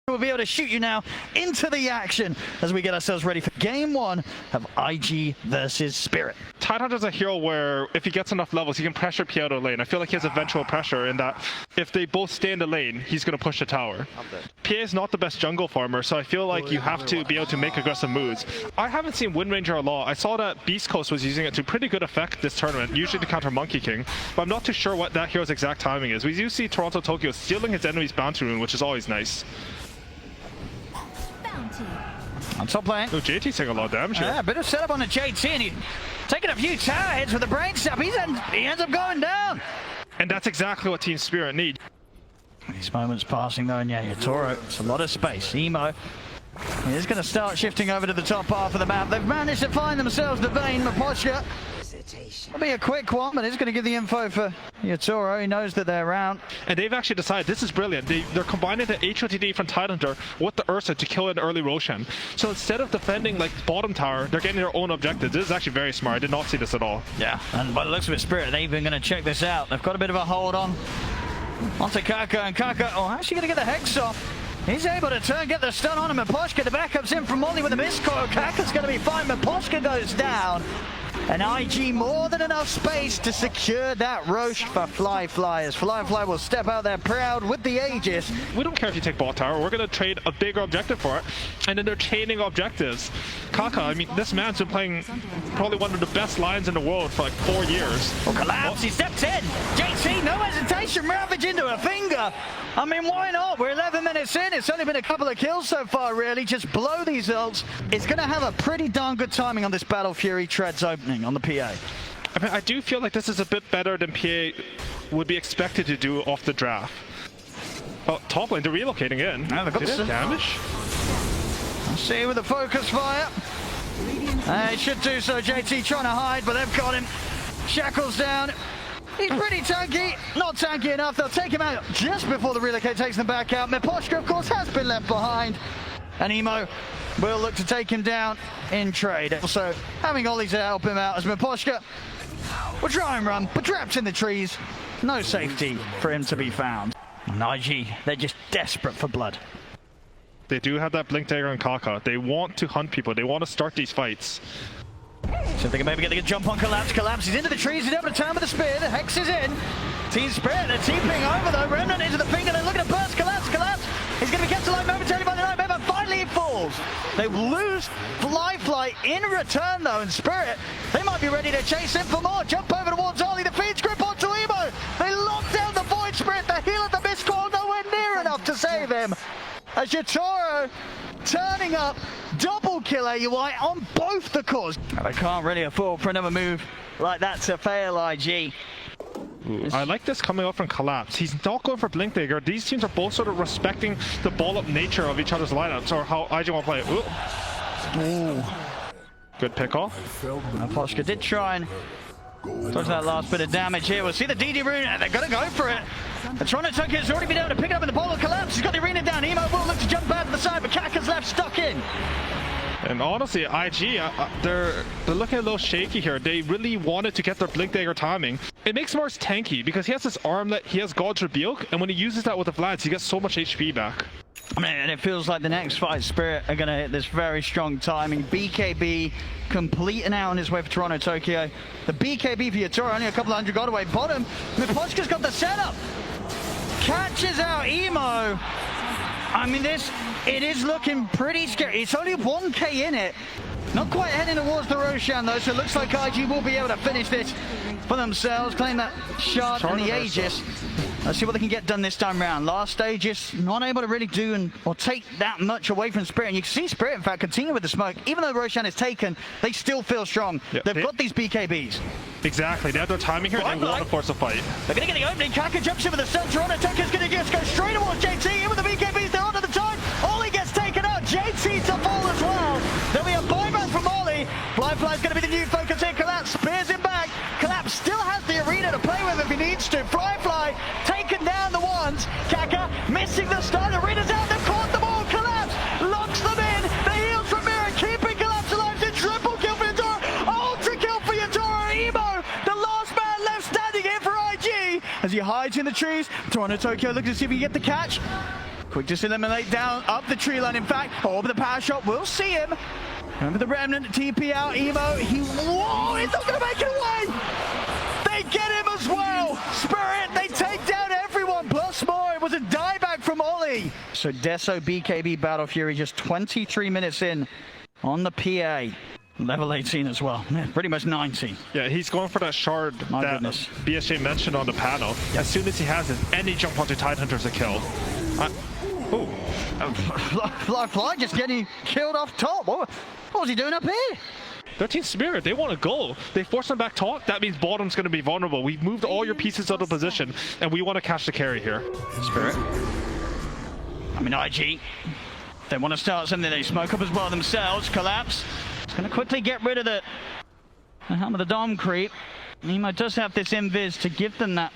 We'll be able to shoot you now into the action as we get ourselves ready for game one of IG versus Spirit. Tidehunter's a hero where if he gets enough levels, he can pressure P out of the lane. I feel like he has eventual pressure in that if they both stay in the lane, he's going to push the tower. PA is not the best jungle farmer, so I feel like you have to be able to make aggressive moves. I haven't seen Wind Ranger a lot. I saw that Beast Coast was using it to pretty good effect this tournament, usually to counter Monkey King, but I'm not too sure what that hero's exact timing is. We do see Toronto Tokyo stealing his enemy's bounty rune, which is always nice. On top lane. Oh, JT's taking a lot of damage here. Yeah, a bit of setup on the JT, and he's taking a few tower hits with the brain step. He ends up going down. And that's exactly what Team Spirit need. These moments passing though, and yeah, Toro, it's a lot of space. Emo is going to start shifting over to the top half of the map. They've managed to find themselves the vein. Maposhka. It'll be a quick one, but it's going to give the info for Toro. He knows that they're around. And they've actually decided, this is brilliant, they're combining the HOTD from Tidehunter with the Ursa to kill an early Roshan. So instead of defending like bottom tower, they're getting their own objectives. This is actually very smart. I did not see this at all. Yeah, and by the looks of it, Spirit, they're even going to check this out. They've got a bit of a hold on onto Kaka, and Kaka, actually going to get the Hex off. He's able to get the stun on him. Maposhka, the backup's in from Molly with a miscoil. Kaka's going to be fine. Maposhka goes down. And IG more than enough space to secure that Roche for Fly. As Fly will step out there proud with the Aegis. We don't care if you take bot tower, we're going to trade a bigger objective for it. And then they're chaining objectives. Kaka, I mean, this man's been playing probably one of the best lines in the world for like 4 years. Oh, collapse, he steps in. JT, no hesitation, Ravage into a finger. I mean, why not? We're 11 minutes in. It's only been a couple of kills so far, really. Just blow these ults. It's going to have a pretty darn good timing on this Battle Fury Treads opening on the PA. I mean, I do feel like this is a bit better than PA would be expected to do off the draft. Oh, top lane, they're relocating in. Yeah, they've got some damage. Let's see with the focus fire. It should do so. JT trying to hide, but they've got him. Shackles down. He's pretty tanky, not tanky enough. They'll take him out just before the relocate takes them back out. Maposhka, of course, has been left behind. And Emo will look to take him down in trade. Also, having Ollie to help him out as Maposhka will try and run, but trapped in the trees. No safety for him to be found. And IG, they're just desperate for blood. They do have that Blink Dagger on Kaka. They want to hunt people. They want to start these fights. So they can maybe get a jump on Collapse. Collapse is into the trees. He's able to turn with the spear. The Hex is in. Team Spirit, they're TPing over though. Remnant into the finger. They're looking to burst Collapse. Collapse. He's going to be kept alive momentarily by the Nightmare, but finally he falls. They lose Fly in return though, and Spirit, they might be ready to chase him for more. Jump over towards Ollie. The feeds grip onto Emo. They lock down the Void Spirit. The heal of the miscall nowhere near enough to save him. As Toro turning up, double kill AUI on both the cores. They can't really afford for another move like that to fail IG. Ooh, I like this coming up from Collapse. He's not going for Blink Dagger. These teams are both sort of respecting the ball-up nature of each other's lineups, or how IG want to play it. Ooh. Good pick off. Maposhka did try and dodge that last bit of damage here. We'll see the DD rune, and they're going to go for it. The Toronto Tokyo has already been able to pick it up in the ball of Collapse. He's got the arena down. Emo will look to jump out to the side, but Kaka's left stuck in. And honestly, IG, they're looking a little shaky here. They really wanted to get their Blink Dagger timing. It makes Mars tanky because he has this armlet, he has God's Rebuke, and when he uses that with the Vlads, he gets so much HP back. I mean, and it feels like the next fight, Spirit are going to hit this very strong timing. BKB completing out on his way for Toronto Tokyo. The BKB for Toro, only a couple of hundred got away. Bottom, Maposhka's got the setup. Catches out Emo. I mean, it is looking pretty scary. It's only 1k in it. Not quite heading towards the Roshan though, so it looks like IG will be able to finish this for themselves. Claim that shard and the Aegis. Let's see what they can get done this time around. Last Aegis, not able to really do or take that much away from Spirit. And you can see Spirit, in fact, continue with the smoke. Even though Roshan is taken, they still feel strong. Yep. They've got these BKBs. Exactly, they have their timing here, they want to force a fight. They're going to get the opening. Kaka jumps in with the stun. Toronto Tokyo's going to just go straight towards JT. In with the BKBs, they're onto the time. Ollie gets taken out. JT to fall as well. There'll be a buyback from Ollie. Fly's going to be the new focus here. Collapse spears him back. Collapse still has the arena to play with if he needs to. Fly taken down the ones. Kaka missing the stun. Arena's out. They've caught them all. Collapse locks them in. The heals from Mirror keeping Collapse alive. It's triple kill for Yatoro. Ultra kill for Yatoro. Emo, the last man left standing here for IG as he hides in the trees. Toronto Tokyo looking to see if he can get the catch. Quick just eliminate down, up the tree line in fact. Over the power shot, we'll see him. Remember the Remnant, TP out, Evo, whoa, he's not gonna make it away! They get him as well! Spirit, they take down everyone, plus more, it was a dieback from Ollie! So Deso BKB Battle Fury just 23 minutes in on the PA. Level 18 as well, yeah, pretty much 19. Yeah, he's going for that shard that BSJ mentioned on the panel. As soon as he has it, any jump onto Tidehunters a kill. Fly just getting killed off top. What was he doing up here? Their team Spirit, they want to go. They force them back top. That means bottom's going to be vulnerable. We've moved all your pieces out of position, and we want to catch the carry here. Spirit. I mean, IG. They want to start something. They smoke up as well themselves. Collapse. It's going to quickly get rid of the helm of the Dom creep. Nemo does have this invis to give them that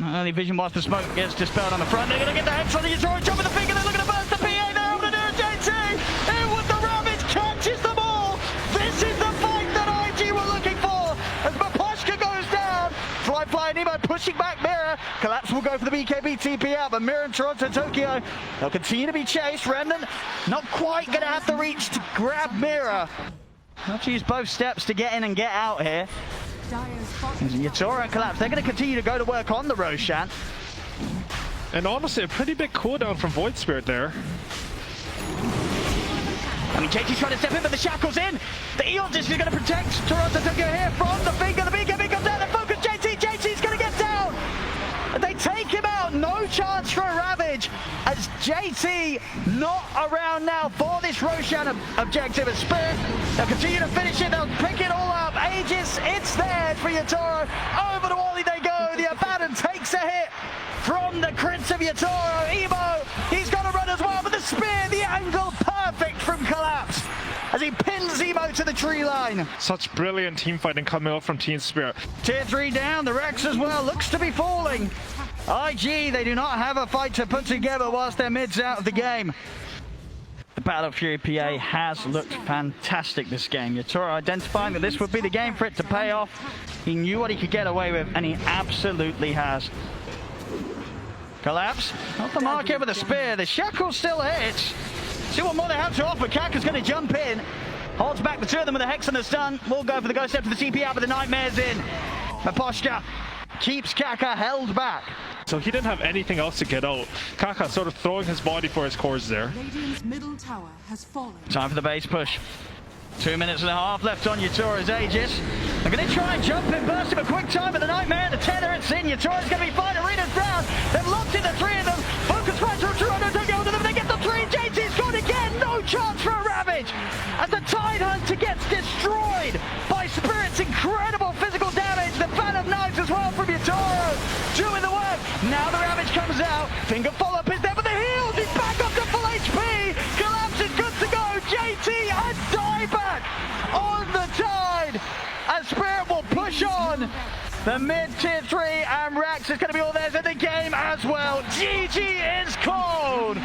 early vision whilst the smoke gets dispelled on the front. They're going to get the hex on the Yatoro, jump with the finger. They're looking to burst the PA. They're able to do it. JT in with the Ravage, catches them all. This is the fight that IG were looking for. As Maposhka goes down. Fly Nemo pushing back Mirror. Collapse will go for the BKB TP out, but Mirror and Toronto Tokyo, they'll continue to be chased. Remnant not quite going to have the reach to grab Mirror. Have to use both steps to get in and get out here. Yatoro and Collapse, they're going to continue to go to work on the Roshan. And honestly, a pretty big cooldown from Void Spirit there. I mean, JT's trying to step in, but the shackle's in. The Eon Disc is going to protect Toronto Tokyo here from the finger. The BKB comes down, they focus JT's going to get down. And they take him out, no chance for a Ravage. As JT not around now for this Roshan objective. As Spirit, they'll continue to finish it, they'll pick it all up. Aegis, it's there for Yatoro. Over to Wally they go. The Abaddon takes a hit from the crits of Yatoro. Emo, he's got to run as well, but the spear, the angle, perfect from Collapse as he pins Emo to the tree line. Such brilliant team fighting coming up from Team Spirit. Tier 3 down, the Rex as well looks to be falling. IG, they do not have a fight to put together whilst their mid's out of the game. The Battle Fury PA has looked fantastic this game. Yatoro identifying that this would be the game for it to pay off. He knew what he could get away with, and he absolutely has. Collapse, off the mark here with a spear. The shackle still hits. See what more they have to offer. Kaka's going to jump in. Holds back the two of them with a hex and a stun. We'll go for the ghost step to the TP out, but the Nightmare's in. Maposhka keeps Kaka held back. So he didn't have anything else to get out. Kaka sort of throwing his body for his cores there. Radiant's middle tower has fallen. Time for the base push. 2 minutes and a half left on Yatoro's Aegis. They're going to try and jump in, burst him a quick time with the Nightmare. The tether, it's in. Yatoro's going to be fine. Arena's down. They've locked in the three of them. Focus right through Toronto. Don't go to them. They get the three. JT's gone again. No chance for a Ravage. As the Tidehunter gets destroyed by Spirit's incredible physical damage. The Phantom Knives as well from Yatoro. Doing the work. Now the Ravage comes out. Finger follow-up is there, but the heals. He's back up to full HP. Collapse is good to go. JT a dieback on the Tide. And Spirit will push on. The mid tier 3 and Rax is going to be all theirs in the game as well. GG is called.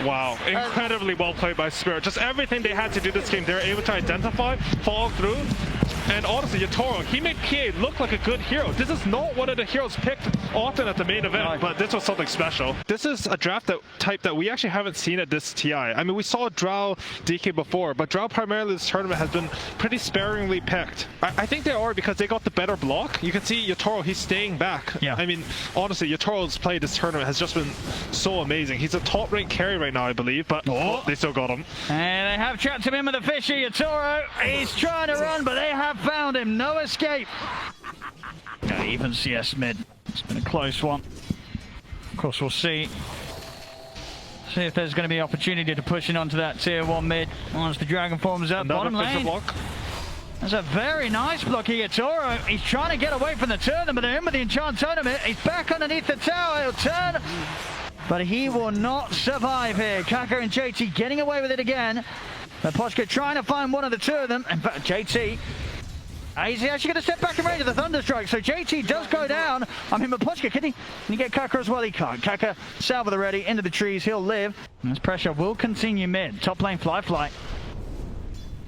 Wow, incredibly well played by Spirit. Just everything they had to do this game, they were able to identify, follow through. And honestly, Yatoro, he made PA look like a good hero. This is not one of the heroes picked often at the main event, but this was something special. This is a draft type that we actually haven't seen at this TI. I mean, we saw Drow DK before, but Drow primarily this tournament has been pretty sparingly picked. I think they are because they got the better block. You can see Yatoro, he's staying back. Yeah. I mean, honestly, Yatoro's play this tournament has just been so amazing. He's a top ranked carry right now, I believe, but they still got him. And they have trapped him in with the fishy. Yatoro, he's trying to run, but they have found him. No escape. Even CS mid. It's been a close one. Of course, we'll see if there's going to be opportunity to push in onto that tier 1 mid once the dragon forms up. Another bottom lane. block. That's a very nice block here. Yatoro, he's trying to get away from the turn, but they're in with the enchant tournament. He's back underneath the tower. He'll turn, but he will not survive here. Kaka and JT getting away with it again. Maposhka trying to find one of the two of them. In fact, JT, he's actually going to step back in range of the Thunderstrike, so JT does go down. I mean, Maposhka, can he get Kaka as well? He can't. Kaka, salvo the ready, into the trees, he'll live. And this pressure will continue mid. Top lane, Fly.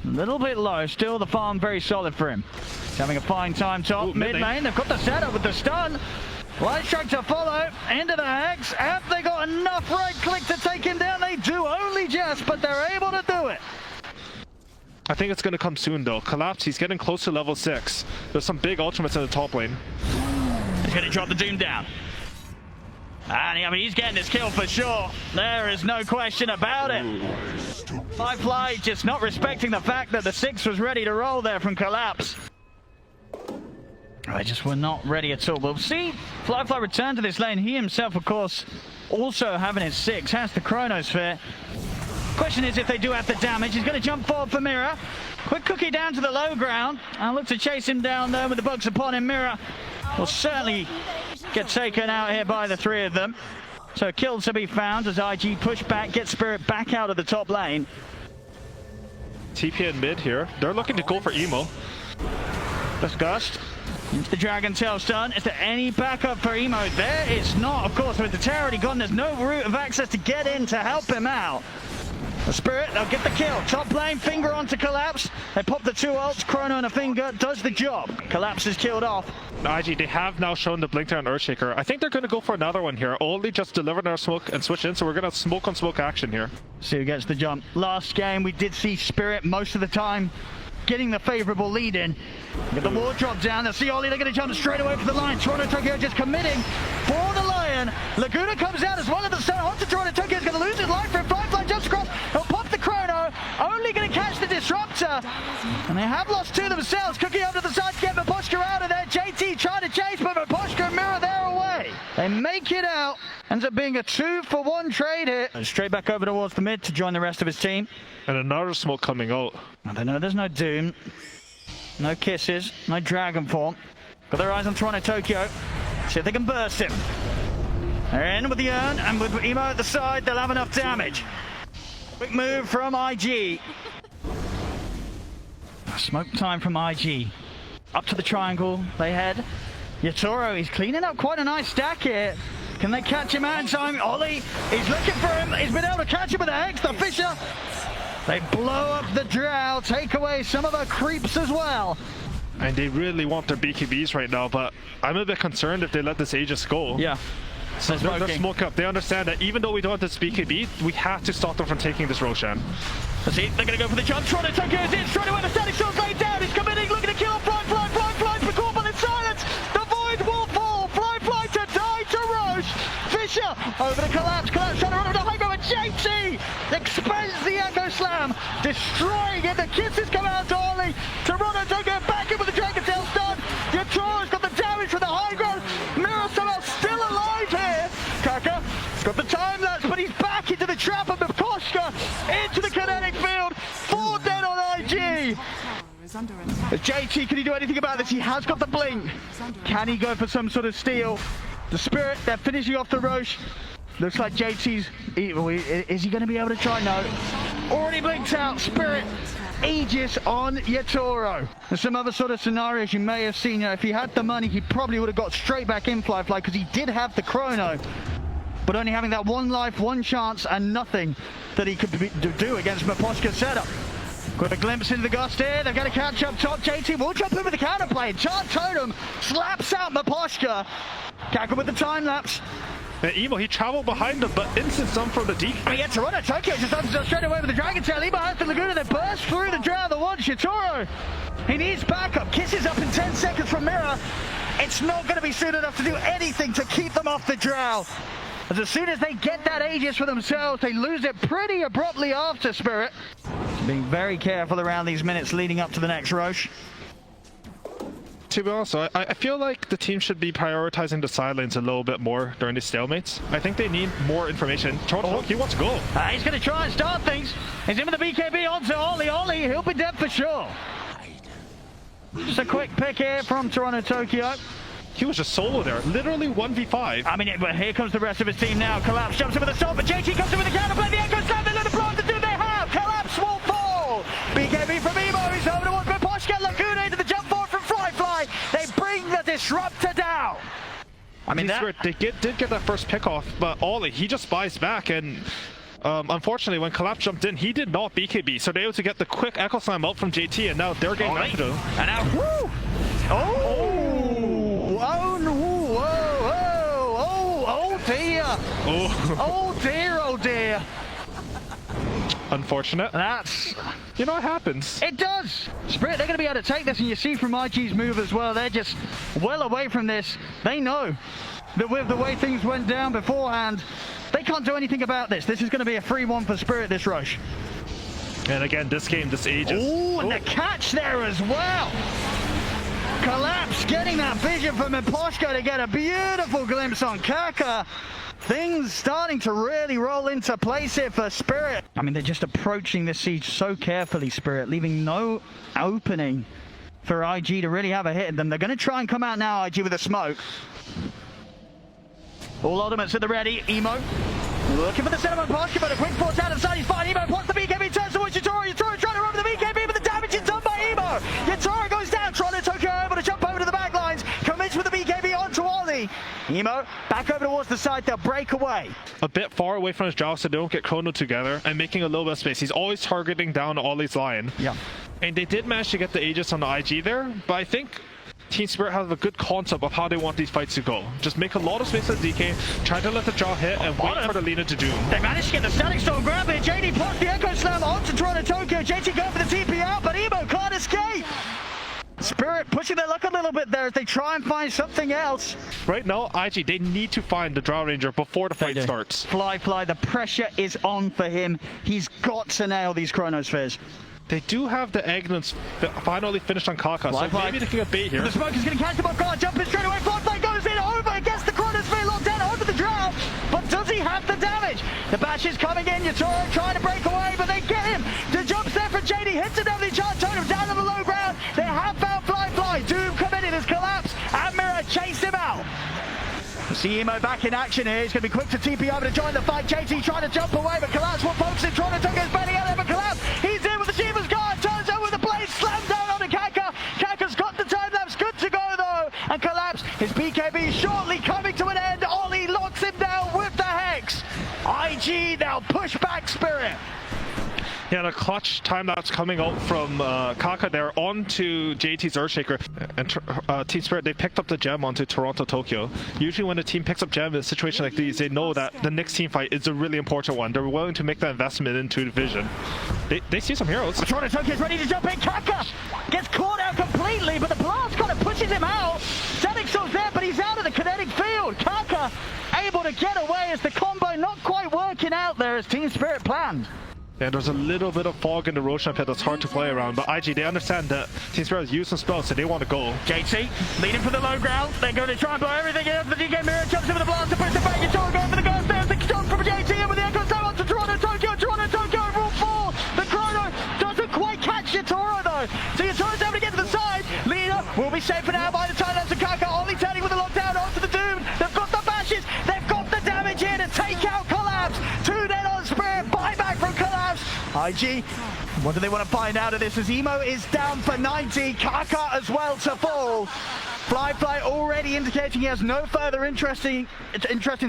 A little bit low, still the farm very solid for him. He's having a fine time top. Mid lane, they've got the setup with the stun. Light Strike to follow, into the Hex. Have they got enough right click to take him down? They do, only just, but they're able to do it. I think it's going to come soon though. Collapse, he's getting close to level 6. There's some big ultimates in the top lane. He's going to drop the Doom down. And I mean, he's getting this kill for sure. There is no question about it. Firefly just not respecting the fact that the 6 was ready to roll there from Collapse. They just were not ready at all. We'll see Firefly return to this lane. He himself, of course, also having his 6, has the Chronosphere. Question is if they do have the damage. He's going to jump forward for Mira. Quick cookie down to the low ground. And look to chase him down there with the bugs upon him. Mira will certainly get taken out here by the 3 of them. So kills to be found as IG push back, get Spirit back out of the top lane. TP in mid here. They're looking to go for Emo. Disgust. Into the Dragon Tail stun. Is there any backup for Emo? There is not, of course, with the tower already gone. There's no route of access to get in to help him out. The Spirit, they'll get the kill. Top lane, finger onto Collapse. They pop the 2 ults, Chrono and a finger, does the job. Collapse is killed off. IG, they have now shown the Blink on Earthshaker. I think they're going to go for another one here. Only just delivered our smoke and switch in, so we're going to smoke on smoke action here. See who gets the jump. Last game, we did see Spirit most of the time getting the favorable lead in. Get the wall drop down. They'll see Ollie. They're going to jump straight away for the line. Toronto Tokyo just committing for the Lion. Laguna comes out as well at the center. Onto Toronto Tokyo is going to lose his life for him. Firefly jumps across. He'll pop the Chrono. Only going to catch the Disruptor. And they have lost 2 themselves. Cookie over to the side to get Maposhka out of there. JT trying to chase, but Maposhka and Mira they're away. They make it out. Ends up being a 2-for-1 trade here. And straight back over towards the mid to join the rest of his team. And another smoke coming out. I don't know, there's no Doom. No kisses, no Dragon Form. Got their eyes on Toronto Tokyo. See if they can burst him. They're in with the urn, and with Emo at the side, they'll have enough damage. Quick move from IG. Smoke time from IG. Up to the triangle, they head. Yatoro, he's cleaning up quite a nice stack here. Can they catch him out in time? Ollie, he's looking for him. He's been able to catch him with the Hex, the Fisher. They blow up the Drow, take away some of the creeps as well. And they really want their BKBs right now, but I'm a bit concerned if they let this Aegis go. Yeah. So they're smoke up. They understand that even though we don't have this BKB, we have to stop them from taking this Roshan. Let's see, they're going to go for the jump. Toronto Tokyo is in, straight away the static shot's laid down. He's committing, looking to kill Fly, but caught by the silence. The Void will fall. Fly to die to Roche. Fisher over the Collapse trying to run over the high ground. JT expends the Echo Slam, destroying it. The kisses come out to Ollie. Toronto Tokyo back in with the Dragon Tail stun. Yatoro's got the damage from the high ground. Mira somehow still alive here. Kaka's got the time lapse, but he's back into the trap of Maposhka, into the kinetic field. 4 dead on IG. JT, can he do anything about this? He has got the blink. Can he go for some sort of steal? The Spirit, they're finishing off the Roche. Looks like JT's... Is he going to be able to try? No. Already blinked out. Spirit, Aegis on Yatoro. There's some other sort of scenarios you may have seen. If he had the money, he probably would have got straight back in Fly because he did have the Chrono. But only having that 1 life, 1 chance, and nothing that he could do against Maposhka's setup. Got a glimpse into the gust here. They've got to catch up top. JT will jump in with the counterplay. Chart Totem slaps out Maposhka. Kako with the time lapse. And Emo, he traveled behind them, but instant stun from the deep. Oh yeah, Toronto Tokyo just opens straight away with the Dragon Tail. Emo has the Laguna. They burst through the Drow. The one Yatoro. He needs backup. Kisses up in 10 seconds from Mira. It's not going to be soon enough to do anything to keep them off the Drow. As soon as they get that Aegis for themselves, they lose it pretty abruptly after Spirit. Being very careful around these minutes leading up to the next Roche. To be honest, I feel like the team should be prioritizing the side lanes a little bit more during these stalemates. I think they need more information. He wants to go. He's going to try and start things. He's in with the BKB onto Ollie. Ollie, he'll be dead for sure. Just a quick pick here from Toronto Tokyo. He was just solo there, literally 1v5. I mean, but here comes the rest of his team now. Collapse jumps in with a stop, but JT comes in with a counterplay. The Echo Slam, they let the blow to do they have. Collapse will fall. BKB from Emo, he's over towards Maposhka. Laguna into the jump forward from Fly. They bring the Disruptor down. I mean, they did get that first pick off, but Ollie, he just buys back, and unfortunately, when Collapse jumped in, he did not BKB, so they were able to get the quick Echo Slam out from JT, and now they're getting Nitro. And now, woo! Oh! Whoa! Oh dear, oh dear. Unfortunate. That's... You know what happens. It does! Spirit, they're going to be able to take this, and you see from IG's move as well, they're just well away from this. They know that with the way things went down beforehand, they can't do anything about this. This is going to be a free one for Spirit, this rush. And again, this game, this ages. Ooh, and the catch there as well! Collapse, getting that vision from Imposhka to get a beautiful glimpse on Kaka. Things starting to really roll into place here for Spirit. I mean, they're just approaching this siege so carefully, Spirit, leaving no opening for IG to really have a hit at them. They're going to try and come out now, IG, with a smoke. All ultimates at the ready. Emo looking for the center of Imposhka, but a quick force out of the side. He's fine. Emo wants the BKB, turns towards Yatoro. Yatoro trying to run with the BKB, but the damage is done by Emo. Yatoro goes down. Toronto Tokyo able to jump over to the back lines. Commits with the BKB onto Ollie. Emo back over towards the side. They'll break away. A bit far away from his jaw so they don't get Chrono together and making a little bit of space. He's always targeting down Ollie's line. Yeah. And they did manage to get the Aegis on the IG there, but I think Team Spirit has a good concept of how they want these fights to go. Just make a lot of space at DK, try to let the jaw hit, and wait for the Lina to doom. They managed to get the Static Storm grab it. JD plus the Echo Slam onto Toronto Tokyo. JT going for the TP out, but Emo can't escape. Spirit pushing their luck a little bit there as they try and find something else. Right now, IG, they need to find the Drow Ranger before the fight starts. Fly, the pressure is on for him. He's got to nail these Chronospheres. They do have the Agnons finally finished on Kaka, so maybe they can get bait here. The smoke is going to catch him off guard, jumping straight away. Fly goes in over, gets the Chronosphere locked down onto the Drow, but does he have the damage? The bash is coming in, Yatoro trying to break away, but they get him. The jumps there from JD, hits another charge, totem down on the low ground. They have found Fly. Doom committed, has collapsed, and Mirror chased him out. See Emo back in action here. He's going to be quick to TP over to join the fight. JT trying to jump away, but Collapse will focus in. Toronto Tokyo's belly out there, but Collapse, he's in with the Shiva's guard, turns over with the blade, slams down onto Kaka. Kaka's got the time lapse, good to go though. And Collapse, his BKB shortly coming to an end. Ollie locks him down with the Hex. IG now push back Spirit. Yeah, the clutch time that's coming out from Kaka there onto JT's Earthshaker. And Team Spirit, they picked up the gem onto Toronto Tokyo. Usually when a team picks up gem in a situation like these, they know that the next team fight is a really important one. They're willing to make that investment into the vision. They see some heroes. Toronto Tokyo's ready to jump in. Kaka gets caught out completely, but the blast kind of pushes him out. Static Storm's there, but he's out of the kinetic field. Kaka able to get away as the combo not quite working out there as Team Spirit planned. Yeah, there's a little bit of fog in the Roshan pit that's hard to play around, but IG, they understand that Team Spirit has used some spells, so they want to go. JT leading for the low ground. They're going to try and blow everything in. The DK Mirror jumps in with the blast to push the back. Yatoro going for the ghost. There's the jump from JT in with the Echo Slam onto Toronto Tokyo. Toronto Tokyo rule 4. The Chrono doesn't quite catch Yatoro though. So Yatoro's able to get to the side. Lina will be safe for now by the time that's to Kaka. Only turning with the lockdown onto the Doom. They've got the bashes. They've got the damage here to take out Collapse. 2 dead on Spirit. Buyback from Collapse. IG, what do they want to find out of this as Emo is down for 90, Kaka as well to fall. Fly already indicating he has no further interest in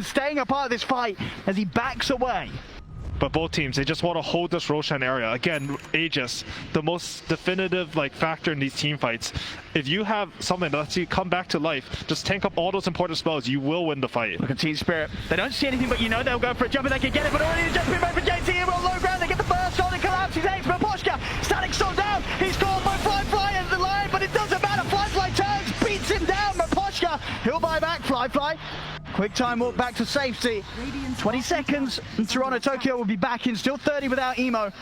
staying a part of this fight as he backs away. But both teams, they just want to hold this Roshan area. Again, Aegis, the most definitive factor in these team fights. If you have something that lets you come back to life, just tank up all those important spells, you will win the fight. Look at Team Spirit. They don't see anything, but you know they'll go for a jump and they can get it, but already the jump in by JT here on low ground. They get the burst on and Collapse. He's aimed for Poshka. Static Storm down. He's caught by Fly at the line, but it doesn't matter. Fly turns, beats him down, but Poshka, he'll buy back Fly. Quick time walk back to safety. 20 seconds and Toronto Tokyo will be back in. Still 30 without Emo.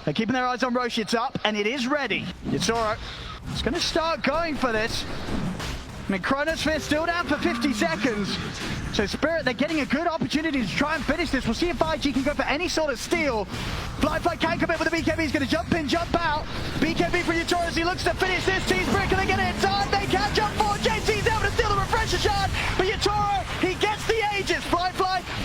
They're keeping their eyes on Roshi. It's up and it is ready. Yatoro is going to start going for this. I mean, Chronosphere still down for 50 seconds. So Spirit, they're getting a good opportunity to try and finish this. We'll see if IG can go for any sort of steal. Fly can commit with the BKB. He's going to jump in, jump out. BKB for Yatoro as he looks to finish this. Team Spirit, can they get it in time? They can jump forward. JT's able to steal the refresher shard. But Yatoro, he gets the Aegis. Fly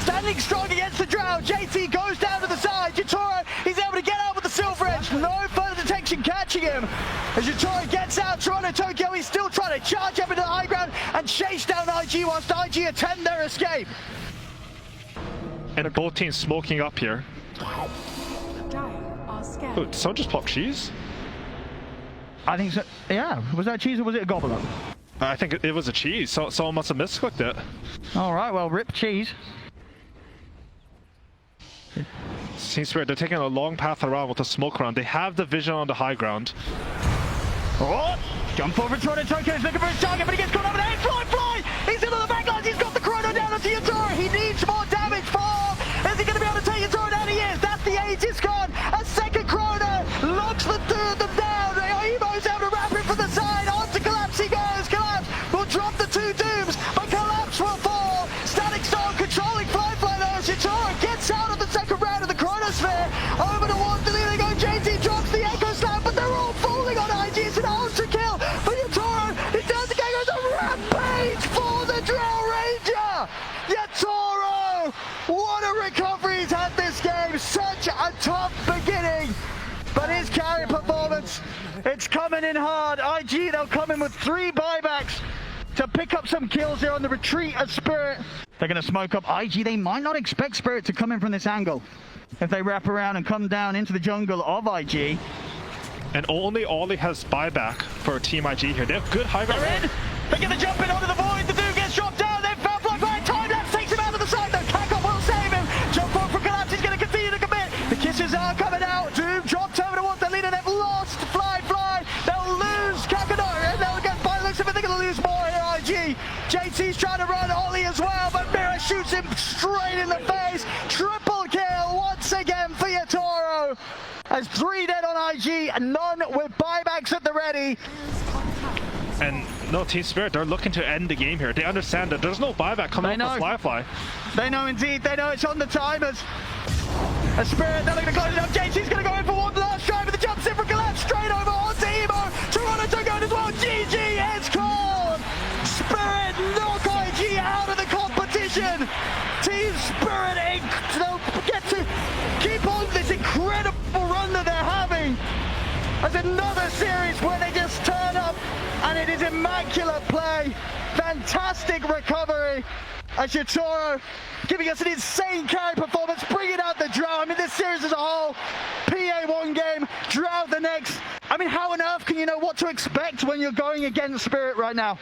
standing strong against the Drow. JT goes down to the side. Yatoro, he's able to get out with the Silver Edge. No further detection catching him. As Yatoro gets out, Toronto Tokyo, he's still trying to charge up into the high ground and chase down IG whilst IG attempt their escape. And both teams smoking up here. Oh, did someone just pop cheese? I think so. Yeah, was that cheese or was it a gobble up? I think it was a cheese. So someone must have misclicked it. All right, well, rip cheese. Team Spirit, they're taking a long path around with the smoke around. They have the vision on the high ground. Oh, jump over Toronto Tokyo, he's looking for his target, but he gets caught up in the fly! He's into the backlines, he's got the chrono down onto Yatoro, he needs more damage for. Is he going to be able to take Yatoro down? He is, that's the Aegis gone. A second chrono, locks the two of them down. Emo's able to wrap him from the side, onto Collapse he goes. Collapse will drop the two dooms, but Collapse will fall. Static Storm controlling Fly though, Yatoro gets out of the second round of the chronosphere. Over towards the lead, they go, JT drops the Echo Slam, but they're all falling on IG. It's an ultra kill for Yatoro. He does the game, goes a rampage for the Drill Ranger. Yatoro, what a recovery he's had this game. Such a tough beginning, but his carry performance, it's coming in hard. IG, they'll come in with 3 buybacks to pick up some kills here on the retreat of Spirit. They're going to smoke up IG. They might not expect Spirit to come in from this angle if they wrap around and come down into the jungle of IG. And only Ollie has buyback for Team IG here. They have good high ground. They're in. They get the jump in onto the void. The dude gets dropped down. Then foul fly by time lapse takes him out of the side. The Kakop will save him. Jump forward from Collapse. He's going to continue to commit. The kisses are coming out. Doom dropped over towards the leader. They've lost Fly. They'll lose Kakador. And they'll get by the looks of it. They're going to lose more here, IG. JT's trying to run Ollie as well, but Mira shoots him straight in the face. Triple kill once again for Yatoro. As 3 dead on IG, none with buybacks at the ready. And no, Team Spirit, they're looking to end the game here. They understand that there's no buyback coming up for Fly. They know indeed, they know it's on the timers. A Spirit, they're looking to close it up. JT's going to go in for one last try, but the jumps in for Collapse straight over onto Emo. Toronto took out as well. GG is called. Spirit knock IG out of the competition. Team Spirit, they'll get to keep on this incredible run that they're having. As another series where they just turn up and it is immaculate play. Fantastic recovery as Yatoro giving us an insane carry performance, bringing out the Drow. I mean, this series as a whole, PA one game, Drow the next. I mean, how on earth can you know what to expect when you're going against Spirit right now?